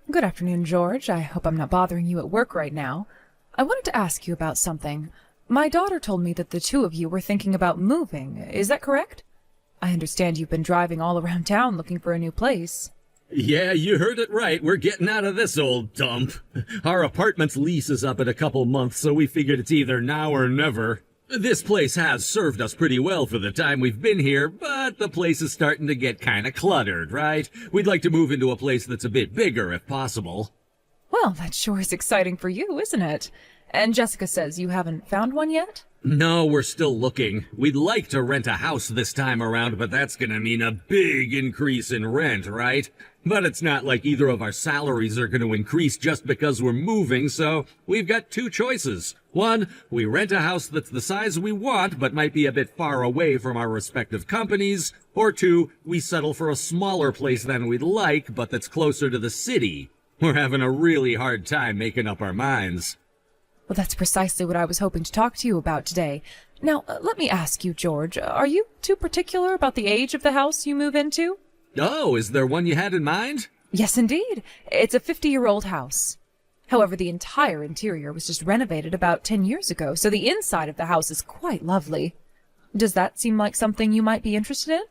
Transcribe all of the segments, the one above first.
Good afternoon, George. I hope I'm not bothering you at work right now. I wanted to ask you about something. My daughter told me that the two of you were thinking about moving. Is that correct? I understand you've been driving all around town looking for a new place. Yeah, you heard it right. We're getting out of this old dump. Our apartment's lease is up in a couple months, so we figured it's either now or never. This place has served us pretty well for the time we've been here, but the place is starting to get kinda cluttered, right? We'd like to move into a place that's a bit bigger if possible. Well, that sure is exciting for you, isn't it? And Jessica says you haven't found one yet? No, we're still looking. We'd like to rent a house this time around, but that's gonna mean a big increase in rent, right? But it's not like either of our salaries are gonna increase just because we're moving, so we've got two choices. One, we rent a house that's the size we want, but might be a bit far away from our respective companies. Or two, we settle for a smaller place than we'd like, but that's closer to the city. We're having a really hard time making up our minds. Well, that's precisely what I was hoping to talk to you about today. Now, let me ask you, George, are you too particular about the age of the house you move into? Oh, is there one you had in mind? Yes, indeed. It's a 50-year-old house. However, the entire interior was just renovated about 10 years ago, so the inside of the house is quite lovely. Does that seem like something you might be interested in?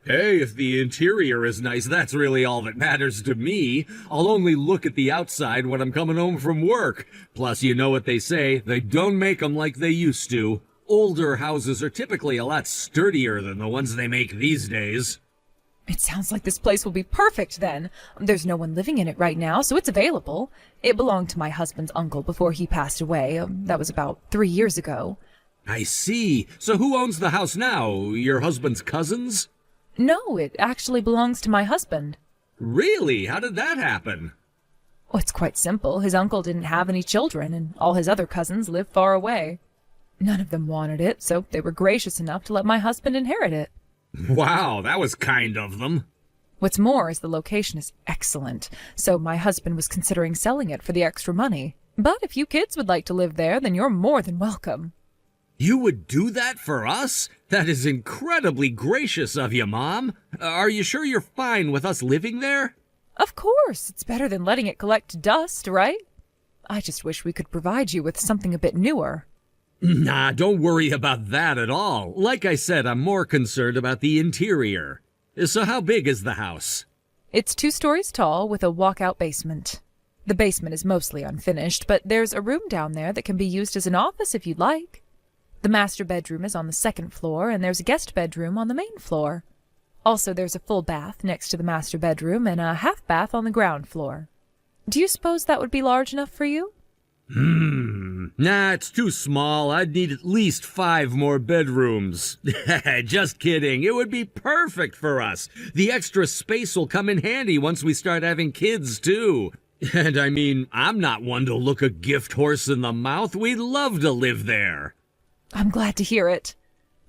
Hey, if the interior is nice, that's really all that matters to me. I'll only look at the outside when I'm coming home from work. Plus, you know what they say, they don't make 'em like they used to. Older houses are typically a lot sturdier than the ones they make these days. It sounds like this place will be perfect then. There's no one living in it right now, so it's available. It belonged to my husband's uncle before he passed away. That was about 3 years ago. I see. So who owns the house now? Your husband's cousins? No, it actually belongs to my husband. Really? How did that happen? Oh, it's quite simple. His uncle didn't have any children, and all his other cousins live far away. None of them wanted it, so they were gracious enough to let my husband inherit it. Wow, that was kind of them. What's more is the location is excellent, so my husband was considering selling it for the extra money. But if you kids would like to live there, then you're more than welcome. You would do that for us? That is incredibly gracious of you, Mom. Are you sure you're fine with us living there? Of course, it's better than letting it collect dust, right? I just wish we could provide you with something a bit newer. Nah, don't worry about that at all. Like I said, I'm more concerned about the interior. So how big is the house? It's 2 stories tall with a walkout basement. The basement is mostly unfinished, but there's a room down there that can be used as an office if you'd like. The master bedroom is on the 2nd floor, and there's a guest bedroom on the main floor. Also, there's a full bath next to the master bedroom and a half bath on the ground floor. Do you suppose that would be large enough for you? Nah, it's too small. I'd need at least 5 more bedrooms. Just kidding. It would be perfect for us. The extra space will come in handy once we start having kids, too. And I mean, I'm not one to look a gift horse in the mouth. We'd love to live there. I'm glad to hear it.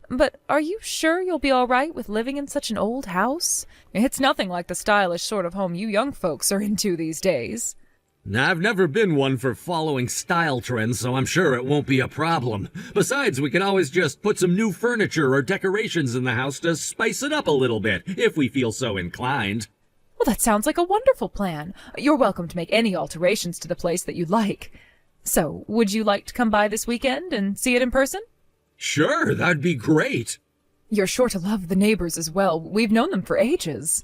But are you sure you'll be all right with living in such an old house? It's nothing like the stylish sort of home you young folks are into these days. I've never been one for following style trends, so I'm sure it won't be a problem. Besides, we can always just put some new furniture or decorations in the house to spice it up a little bit, if we feel so inclined. Well, that sounds like a wonderful plan. You're welcome to make any alterations to the place that you'd like. So, would you like to come by this weekend and see it in person? Sure, that'd be great. You're sure to love the neighbors as well. We've known them for ages.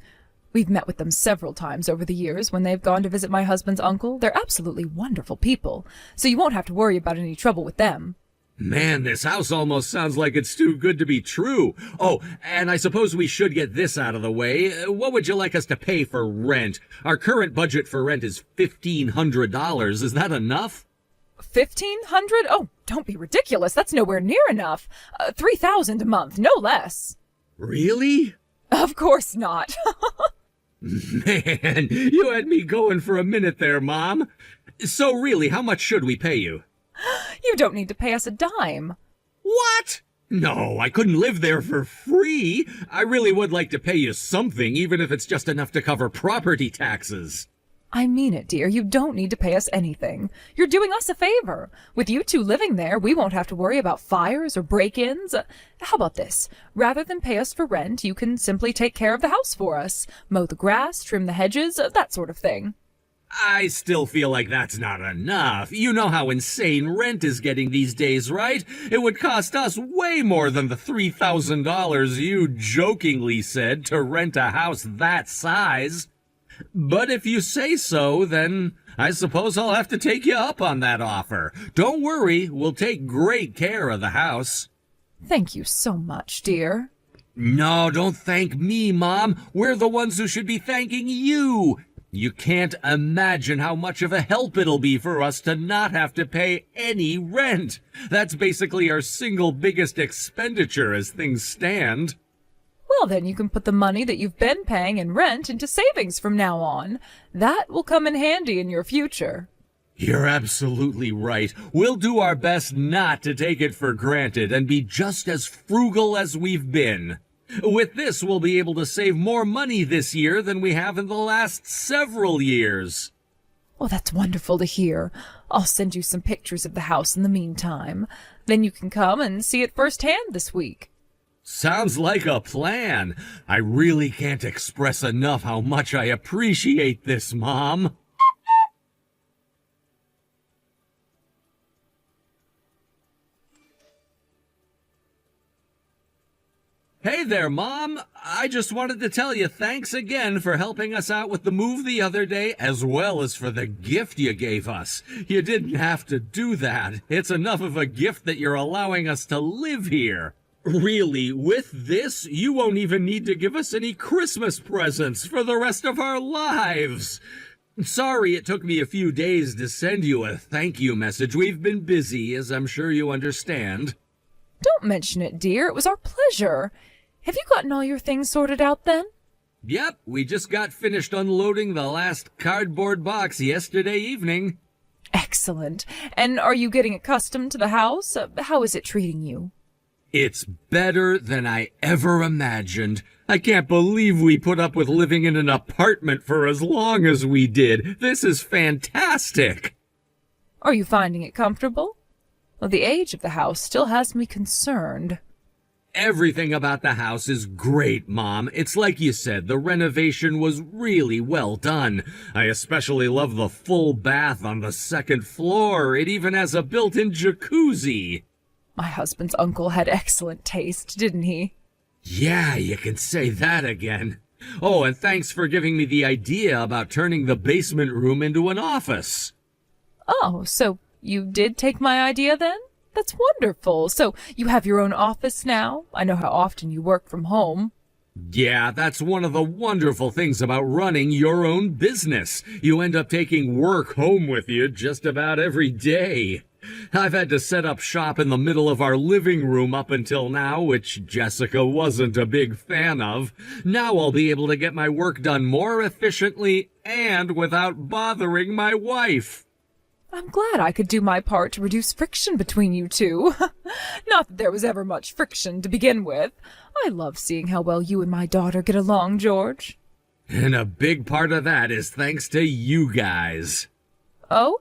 We've met with them several times over the years when they've gone to visit my husband's uncle. They're absolutely wonderful people, so you won't have to worry about any trouble with them. Man, this house almost sounds like it's too good to be true. Oh, and I suppose we should get this out of the way. What would you like us to pay for rent? Our current budget for rent is $1,500. Is that enough? 1,500? Oh, don't be ridiculous. That's nowhere near enough. 3,000 a month, no less. Really? Of course not. Man, you had me going for a minute there, Mom. So really, how much should we pay you? You don't need to pay us a dime. What? No, I couldn't live there for free. I really would like to pay you something, even if it's just enough to cover property taxes. I mean it, dear. You don't need to pay us anything. You're doing us a favor. With you two living there, we won't have to worry about fires or break-ins. How about this? Rather than pay us for rent, you can simply take care of the house for us. Mow the grass, trim the hedges, that sort of thing. I still feel like that's not enough. You know how insane rent is getting these days, right? It would cost us way more than the $3,000 you jokingly said to rent a house that size. But if you say so, then I suppose I'll have to take you up on that offer. Don't worry, we'll take great care of the house. Thank you so much, dear. No, don't thank me, Mom. We're the ones who should be thanking you. You can't imagine how much of a help it'll be for us to not have to pay any rent. That's basically our single biggest expenditure as things stand. Well, then you can put the money that you've been paying in rent into savings from now on. That will come in handy in your future. You're absolutely right. We'll do our best not to take it for granted and be just as frugal as we've been. With this, we'll be able to save more money this year than we have in the last several years. Oh, that's wonderful to hear. I'll send you some pictures of the house in the meantime. Then you can come and see it firsthand this week. Sounds like a plan. I really can't express enough how much I appreciate this, Mom. Hey there, Mom. I just wanted to tell you thanks again for helping us out with the move the other day, as well as for the gift you gave us. You didn't have to do that. It's enough of a gift that you're allowing us to live here. Really, with this, you won't even need to give us any Christmas presents for the rest of our lives. Sorry it took me a few days to send you a thank you message. We've been busy, as I'm sure you understand. Don't mention it, dear. It was our pleasure. Have you gotten all your things sorted out then? Yep, we just got finished unloading the last cardboard box yesterday evening. Excellent. And are you getting accustomed to the house? How is it treating you? It's better than I ever imagined. I can't believe we put up with living in an apartment for as long as we did. This is fantastic. Are you finding it comfortable? Well, the age of the house still has me concerned. Everything about the house is great, Mom. It's like you said, the renovation was really well done. I especially love the full bath on the second floor. It even has a built-in jacuzzi. My husband's uncle had excellent taste, didn't he? Yeah, you can say that again. Oh, and thanks for giving me the idea about turning the basement room into an office. Oh, so you did take my idea then? That's wonderful. So you have your own office now? I know how often you work from home. Yeah, that's one of the wonderful things about running your own business. You end up taking work home with you just about every day. I've had to set up shop in the middle of our living room up until now, which Jessica wasn't a big fan of. Now I'll be able to get my work done more efficiently and without bothering my wife. I'm glad I could do my part to reduce friction between you two. Not that there was ever much friction to begin with. I love seeing how well you and my daughter get along, George. And a big part of that is thanks to you guys. Oh?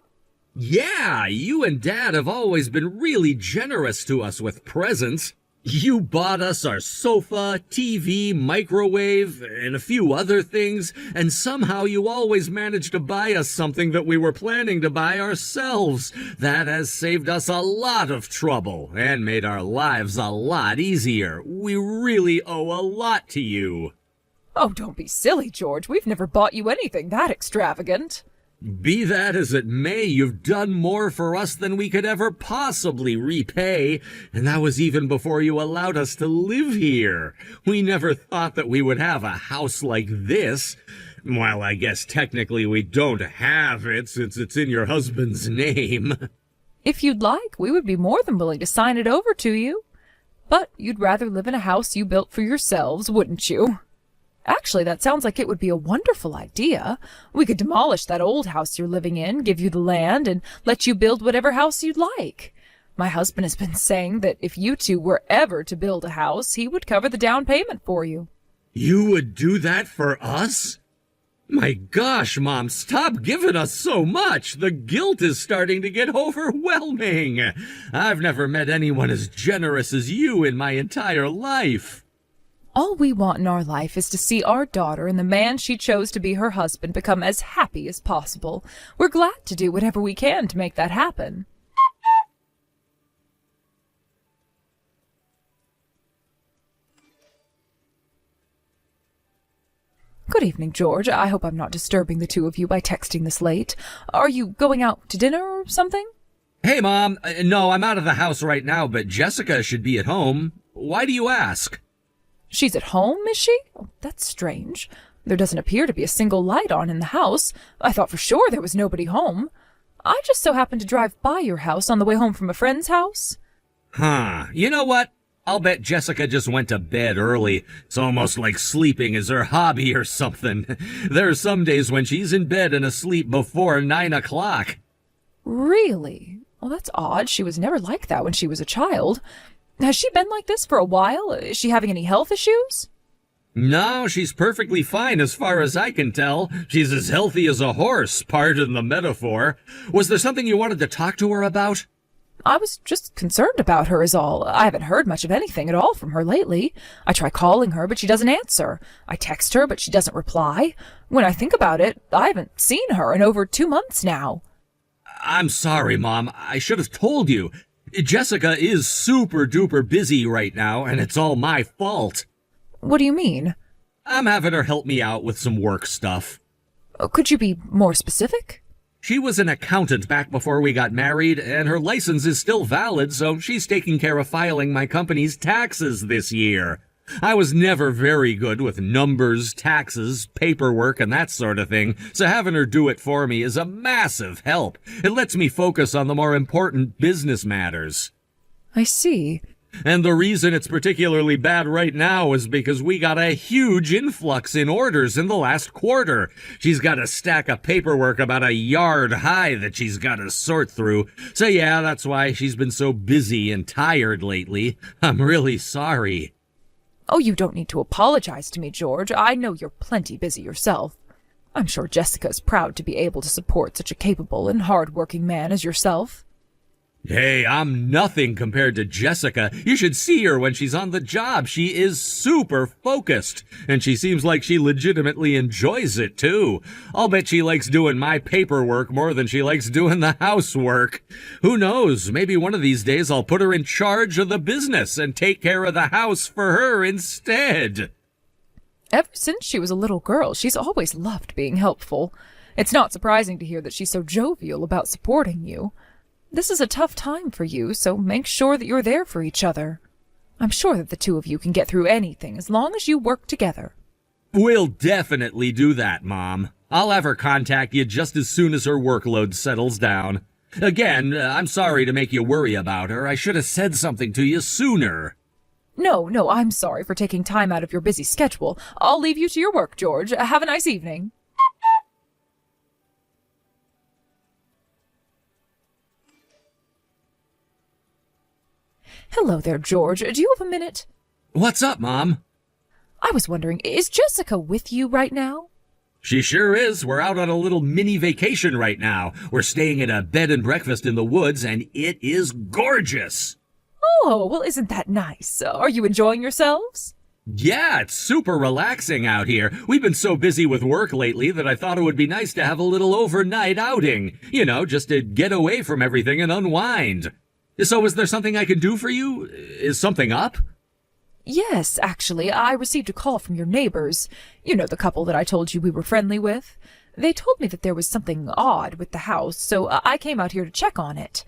Yeah, you and Dad have always been really generous to us with presents. You bought us our sofa, TV, microwave, and a few other things, and somehow you always managed to buy us something that we were planning to buy ourselves. That has saved us a lot of trouble and made our lives a lot easier. We really owe a lot to you. Oh, don't be silly, George. We've never bought you anything that extravagant. Be that as it may, you've done more for us than we could ever possibly repay, and that was even before you allowed us to live here. We never thought that we would have a house like this. Well, I guess technically we don't have it since it's in your husband's name. If you'd like, we would be more than willing to sign it over to you. But you'd rather live in a house you built for yourselves, wouldn't you? Actually, that sounds like it would be a wonderful idea. We could demolish that old house you're living in, give you the land, and let you build whatever house you'd like. My husband has been saying that if you two were ever to build a house, he would cover the down payment for you. You would do that for us? My gosh, Mom, stop giving us so much. The guilt is starting to get overwhelming. I've never met anyone as generous as you in my entire life. All we want in our life is to see our daughter and the man she chose to be her husband become as happy as possible. We're glad to do whatever we can to make that happen. Good evening, George. I hope I'm not disturbing the two of you by texting this late. Are you going out to dinner or something? Hey, Mom. No, I'm out of the house right now, but Jessica should be at home. Why do you ask? She's at home, is she? Oh, that's strange. There doesn't appear to be a single light on in the house. I thought for sure there was nobody home. I just so happened to drive by your house on the way home from a friend's house. Huh. You know what? I'll bet Jessica just went to bed early. It's almost like sleeping is her hobby or something. There are some days when she's in bed and asleep before 9 o'clock. Really? Well, that's odd. She was never like that when she was a child. Has she been like this for a while? Is she having any health issues? No, she's perfectly fine as far as I can tell. She's as healthy as a horse, pardon the metaphor. Was there something you wanted to talk to her about? I was just concerned about her is all. I haven't heard much of anything at all from her lately. I try calling her, but she doesn't answer. I text her, but she doesn't reply. When I think about it, I haven't seen her in over 2 months now. I'm sorry, Mom. I should have told you. Jessica is super-duper busy right now, and it's all my fault. What do you mean? I'm having her help me out with some work stuff. Could you be more specific? She was an accountant back before we got married, and her license is still valid, so she's taking care of filing my company's taxes this year. I was never very good with numbers, taxes, paperwork, and that sort of thing, so having her do it for me is a massive help. It lets me focus on the more important business matters. I see. And the reason it's particularly bad right now is because we got a huge influx in orders in the last quarter. She's got a stack of paperwork about a yard high that she's got to sort through. So yeah, that's why she's been so busy and tired lately. I'm really sorry. Oh, you don't need to apologize to me, George. I know you're plenty busy yourself. I'm sure Jessica's proud to be able to support such a capable and hard-working man as yourself. Hey, I'm nothing compared to Jessica. You should see her when she's on the job. She is super focused, and she seems like she legitimately enjoys it, too. I'll bet she likes doing my paperwork more than she likes doing the housework. Who knows? Maybe one of these days I'll put her in charge of the business and take care of the house for her instead. Ever since she was a little girl, she's always loved being helpful. It's not surprising to hear that she's so jovial about supporting you. This is a tough time for you, so make sure that you're there for each other. I'm sure that the two of you can get through anything as long as you work together. We'll definitely do that, Mom. I'll have her contact you just as soon as her workload settles down. Again, I'm sorry to make you worry about her. I should have said something to you sooner. No, I'm sorry for taking time out of your busy schedule. I'll leave you to your work, George. Have a nice evening. Hello there, George. Do you have a minute? What's up, Mom? I was wondering, is Jessica with you right now? She sure is. We're out on a little mini vacation right now. We're staying at a bed and breakfast in the woods, and it is gorgeous. Oh, well, isn't that nice? Are you enjoying yourselves? Yeah, it's super relaxing out here. We've been so busy with work lately that I thought it would be nice to have a little overnight outing. You know, just to get away from everything and unwind. So is there something I can do for you? Is something up? Yes, actually, I received a call from your neighbors. You know, the couple that I told you we were friendly with. They told me that there was something odd with the house, so I came out here to check on it.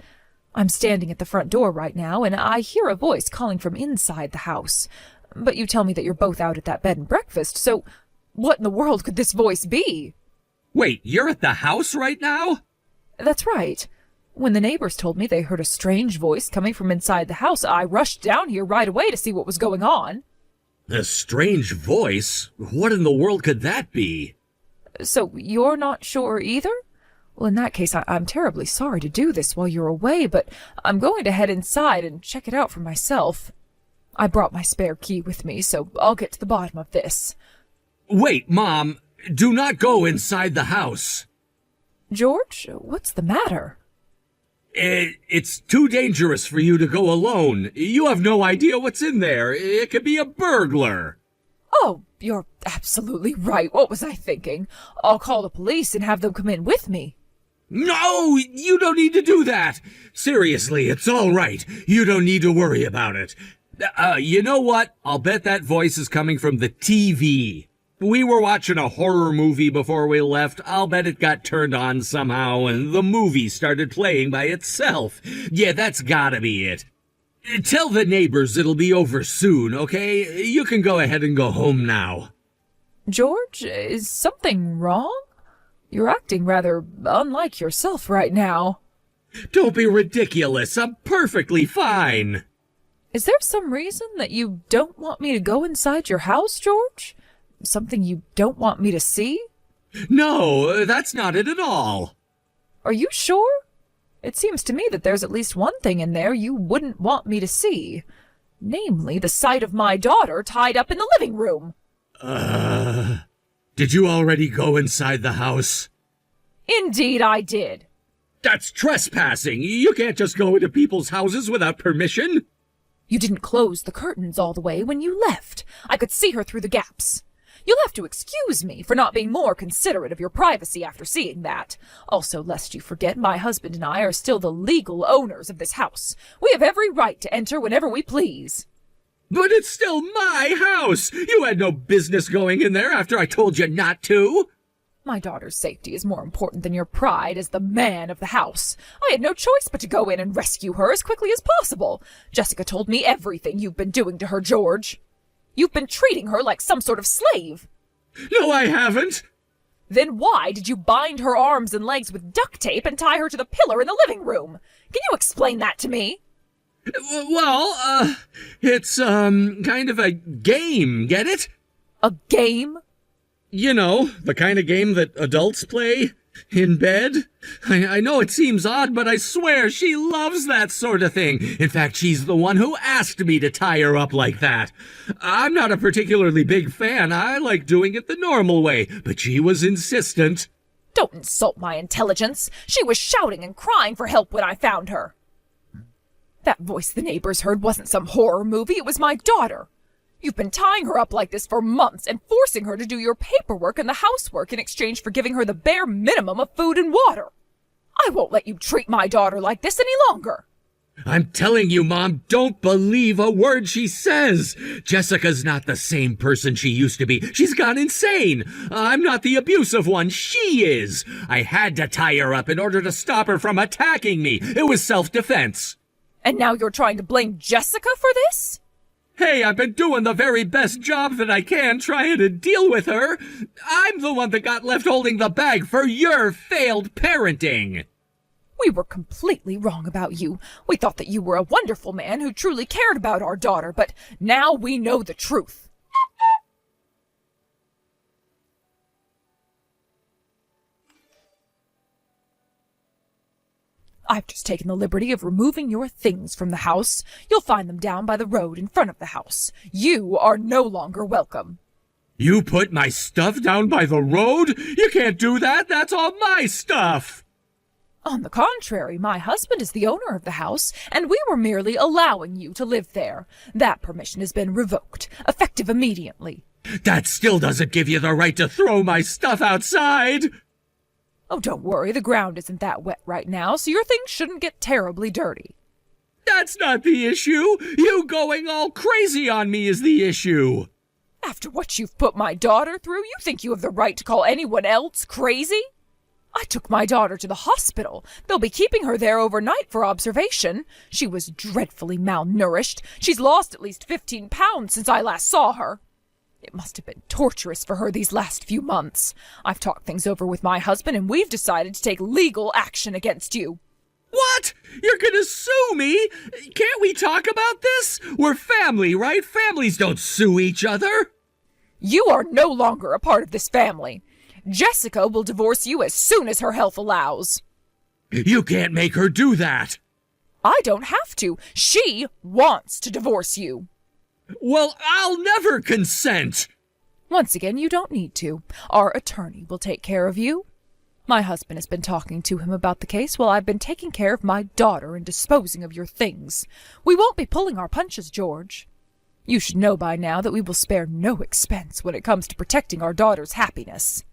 I'm standing at the front door right now, and I hear a voice calling from inside the house. But you tell me that you're both out at that bed and breakfast, so what in the world could this voice be? Wait, you're at the house right now? That's right. When the neighbors told me they heard a strange voice coming from inside the house, I rushed down here right away to see what was going on. A strange voice? What in the world could that be? So you're not sure either? Well, in that case, I'm terribly sorry to do this while you're away, but I'm going to head inside and check it out for myself. I brought my spare key with me, so I'll get to the bottom of this. Wait, Mom, do not go inside the house. George, what's the matter? It's too dangerous for you to go alone. You have no idea what's in there. It could be a burglar. Oh, you're absolutely right. What was I thinking? I'll call the police and have them come in with me. No, you don't need to do that. Seriously, it's all right. You don't need to worry about it. You know what? I'll bet that voice is coming from the TV. We were watching a horror movie before we left. I'll bet it got turned on somehow and the movie started playing by itself. Yeah, that's gotta be it. Tell the neighbors it'll be over soon, okay? You can go ahead and go home now. George, is something wrong? You're acting rather unlike yourself right now. Don't be ridiculous. I'm perfectly fine. Is there some reason that you don't want me to go inside your house, George? Something you don't want me to see? No, that's not it at all. Are you sure? It seems to me that there's at least one thing in there you wouldn't want me to see. Namely, the sight of my daughter tied up in the living room. Did you already go inside the house? Indeed I did. That's trespassing. You can't just go into people's houses without permission. You didn't close the curtains all the way when you left. I could see her through the gaps. You'll have to excuse me for not being more considerate of your privacy after seeing that. Also, lest you forget, my husband and I are still the legal owners of this house. We have every right to enter whenever we please. But it's still my house. You had no business going in there after I told you not to. My daughter's safety is more important than your pride as the man of the house. I had no choice but to go in and rescue her as quickly as possible. Jessica told me everything you've been doing to her, George. You've been treating her like some sort of slave. No, I haven't. Then why did you bind her arms and legs with duct tape and tie her to the pillar in the living room? Can you explain that to me? Well, it's, kind of a game, get it? A game? You know, the kind of game that adults play in bed. I know it seems odd, but I swear she loves that sort of thing. In fact, she's the one who asked me to tie her up like that. I'm not a particularly big fan. I like doing it the normal way, but she was insistent. Don't insult my intelligence. She was shouting and crying for help when I found her. That voice the neighbors heard wasn't some horror movie. It was my daughter. You've been tying her up like this for months and forcing her to do your paperwork and the housework in exchange for giving her the bare minimum of food and water. I won't let you treat my daughter like this any longer. I'm telling you, Mom, don't believe a word she says. Jessica's not the same person she used to be. She's gone insane. I'm not the abusive one. She is. I had to tie her up in order to stop her from attacking me. It was self-defense. And now you're trying to blame Jessica for this? Hey, I've been doing the very best job that I can trying to deal with her. I'm the one that got left holding the bag for your failed parenting. We were completely wrong about you. We thought that you were a wonderful man who truly cared about our daughter, but now we know the truth. I've just taken the liberty of removing your things from the house. You'll find them down by the road in front of the house. You are no longer welcome. You put my stuff down by the road? You can't do that. That's all my stuff. On the contrary, my husband is the owner of the house, and we were merely allowing you to live there. That permission has been revoked, effective immediately. That still doesn't give you the right to throw my stuff outside. Oh, don't worry, the ground isn't that wet right now, so your things shouldn't get terribly dirty. That's not the issue. You going all crazy on me is the issue. After what you've put my daughter through, you think you have the right to call anyone else crazy? I took my daughter to the hospital. They'll be keeping her there overnight for observation. She was dreadfully malnourished. She's lost at least 15 pounds since I last saw her. It must have been torturous for her these last few months. I've talked things over with my husband, and we've decided to take legal action against you. What? You're gonna sue me? Can't we talk about this? We're family, right? Families don't sue each other. You are no longer a part of this family. Jessica will divorce you as soon as her health allows. You can't make her do that. I don't have to. She wants to divorce you. Well, I'll never consent. Once again, you don't need to. Our attorney will take care of you. My husband has been talking to him about the case while I've been taking care of my daughter and disposing of your things. We won't be pulling our punches, George. You should know by now that we will spare no expense when it comes to protecting our daughter's happiness.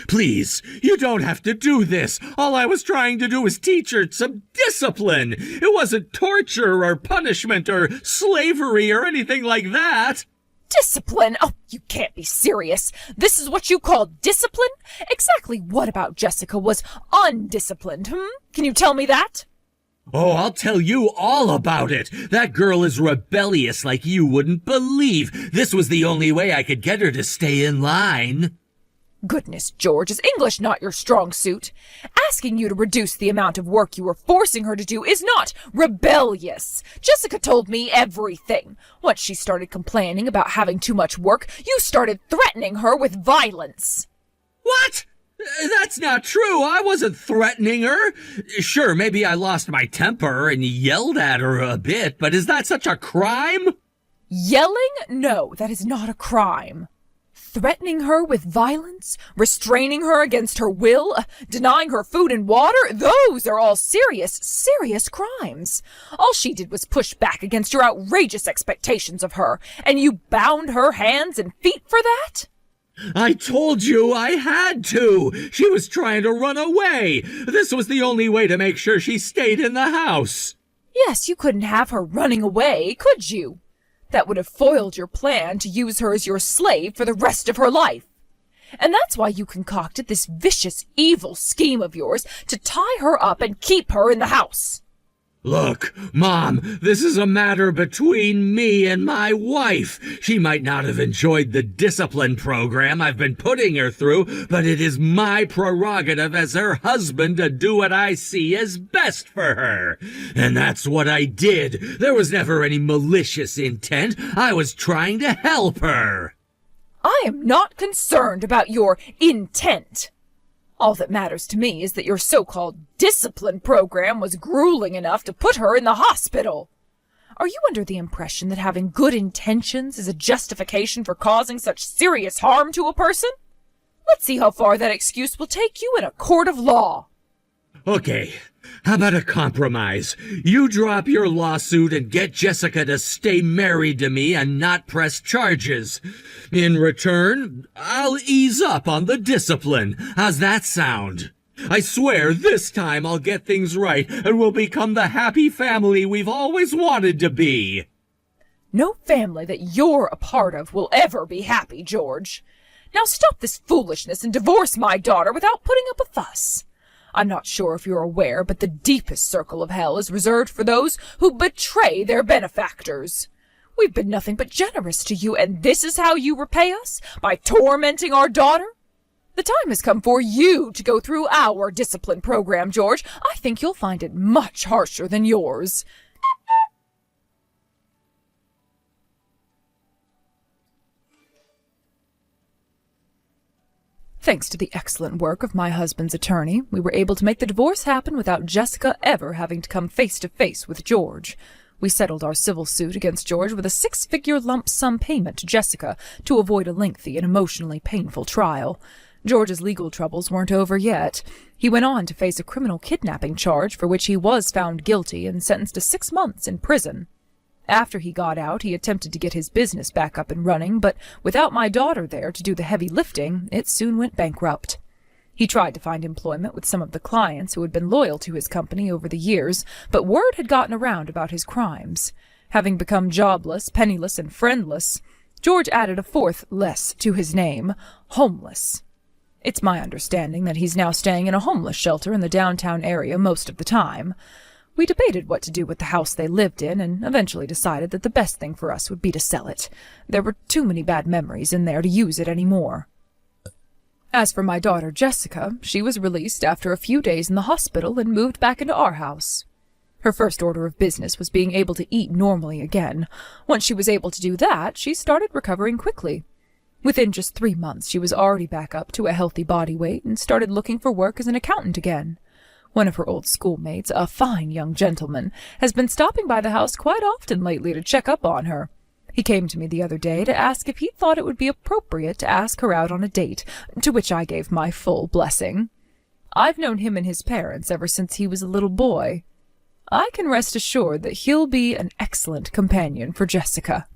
Please, you don't have to do this. All I was trying to do was teach her some discipline. It wasn't torture or punishment or slavery or anything like that. Discipline? Oh, you can't be serious. This is what you call discipline? Exactly what about Jessica was undisciplined, Can you tell me that? Oh, I'll tell you all about it. That girl is rebellious like you wouldn't believe. This was the only way I could get her to stay in line. Goodness, George, is English not your strong suit? Asking you to reduce the amount of work you were forcing her to do is not rebellious. Jessica told me everything. Once she started complaining about having too much work, you started threatening her with violence. What? That's not true. I wasn't threatening her. Sure, maybe I lost my temper and yelled at her a bit, but is that such a crime? Yelling? No, that is not a crime. Threatening her with violence, restraining her against her will, denying her food and water, those are all serious, serious crimes. All she did was push back against your outrageous expectations of her, and you bound her hands and feet for that? I told you I had to. She was trying to run away. This was the only way to make sure she stayed in the house. Yes, you couldn't have her running away, could you? That would have foiled your plan to use her as your slave for the rest of her life. And that's why you concocted this vicious, evil scheme of yours to tie her up and keep her in the house. Look, Mom, this is a matter between me and my wife. She might not have enjoyed the discipline program I've been putting her through, but it is my prerogative as her husband to do what I see as best for her. And that's what I did. There was never any malicious intent. I was trying to help her. I am not concerned about your intent. All that matters to me is that your so-called discipline program was grueling enough to put her in the hospital. Are you under the impression that having good intentions is a justification for causing such serious harm to a person? Let's see how far that excuse will take you in a court of law. Okay, how about a compromise? You drop your lawsuit and get Jessica to stay married to me and not press charges. In return, I'll ease up on the discipline. How's that sound? I swear this time I'll get things right and we'll become the happy family we've always wanted to be. No family that you're a part of will ever be happy, George. Now stop this foolishness and divorce my daughter without putting up a fuss. I'm not sure if you're aware, but the deepest circle of hell is reserved for those who betray their benefactors. We've been nothing but generous to you, and this is how you repay us? By tormenting our daughter? The time has come for you to go through our discipline program, George. I think you'll find it much harsher than yours. Thanks to the excellent work of my husband's attorney, we were able to make the divorce happen without Jessica ever having to come face to face with George. We settled our civil suit against George with a 6-figure lump sum payment to Jessica to avoid a lengthy and emotionally painful trial. George's legal troubles weren't over yet. He went on to face a criminal kidnapping charge for which he was found guilty and sentenced to 6 months in prison. After he got out, he attempted to get his business back up and running, but without my daughter there to do the heavy lifting, it soon went bankrupt. He tried to find employment with some of the clients who had been loyal to his company over the years, but word had gotten around about his crimes. Having become jobless, penniless, and friendless, George added a fourth less to his name, homeless. It's my understanding that he's now staying in a homeless shelter in the downtown area most of the time. We debated what to do with the house they lived in and eventually decided that the best thing for us would be to sell it. There were too many bad memories in there to use it any more. As for my daughter Jessica, she was released after a few days in the hospital and moved back into our house. Her first order of business was being able to eat normally again. Once she was able to do that, she started recovering quickly. Within just 3 months, she was already back up to a healthy body weight and started looking for work as an accountant again. One of her old schoolmates, a fine young gentleman, has been stopping by the house quite often lately to check up on her. He came to me the other day to ask if he thought it would be appropriate to ask her out on a date, to which I gave my full blessing. I've known him and his parents ever since he was a little boy. I can rest assured that he'll be an excellent companion for Jessica.